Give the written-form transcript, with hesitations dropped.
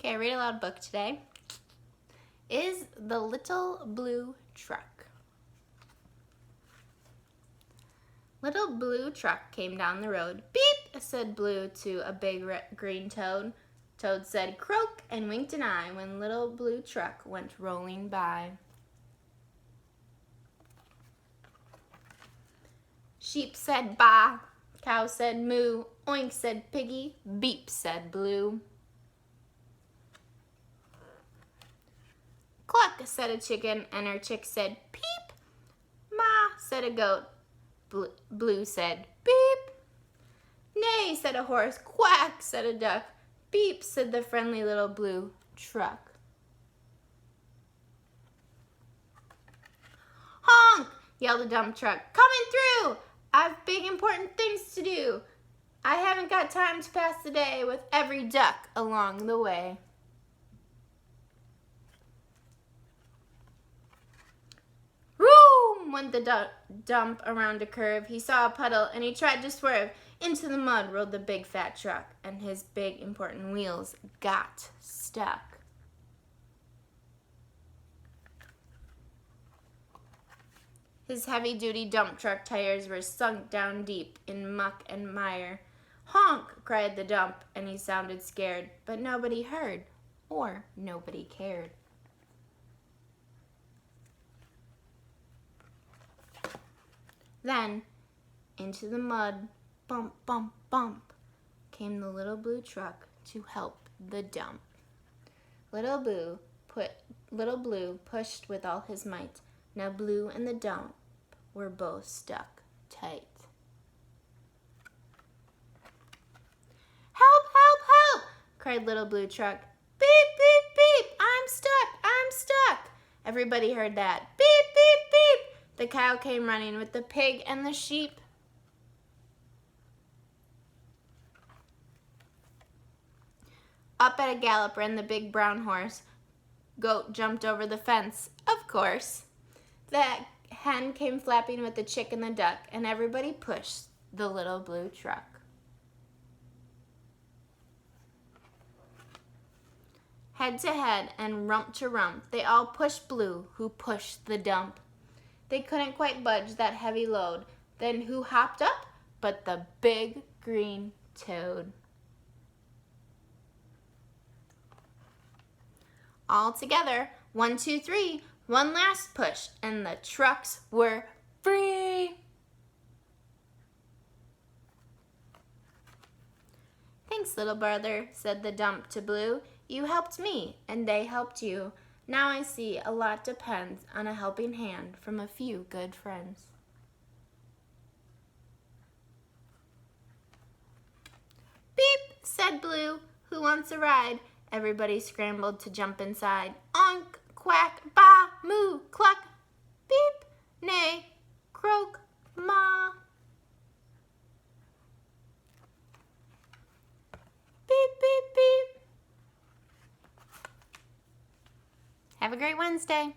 Okay, read aloud book today is The Little Blue Truck. Little Blue Truck came down the road. Beep, said Blue to a big green toad. Toad said croak and winked an eye when Little Blue Truck went rolling by. Sheep said baa, cow said moo, oink said piggy, beep said Blue. Cluck, said a chicken, and her chick said peep. Ma, said a goat. Blue said beep. Neigh, said a horse. Quack, said a duck. Beep, said the friendly little blue truck. Honk, yelled the dump truck. Coming through! I've big important things to do. I haven't got time to pass the day with every duck along the way. Vroom, went the dump around a curve. He saw a puddle and he tried to swerve. Into the mud rolled the big fat truck, and his big important wheels got stuck. His heavy-duty dump truck tires were sunk down deep in muck and mire. Honk, cried the dump, and he sounded scared, but nobody heard, or nobody cared. Then, into the mud, bump, bump, bump, came the little blue truck to help the dump. Little Blue pushed with all his might. Now Blue and the dump were both stuck tight. Help, help, help, cried Little Blue Truck. Beep, beep, beep, I'm stuck, I'm stuck. Everybody heard that. Beep, beep, beep. The cow came running with the pig and the sheep. Up at a gallop ran the big brown horse. Goat jumped over the fence, of course. The hen came flapping with the chick and the duck, and everybody pushed the little blue truck. Head to head and rump to rump, they all pushed Blue, who pushed the dump. They couldn't quite budge that heavy load. Then who hopped up but the big green toad? All together, 1, 2, 3, one last push, and the trucks were free. Thanks, little brother, said the dump to Blue. You helped me, and they helped you. Now I see a lot depends on a helping hand from a few good friends. Beep, said Blue. Who wants a ride? Everybody scrambled to jump inside. Onk, quack, baa, moo, cluck, beep, neigh, croak, ma. Beep, beep, beep. Have a great Wednesday.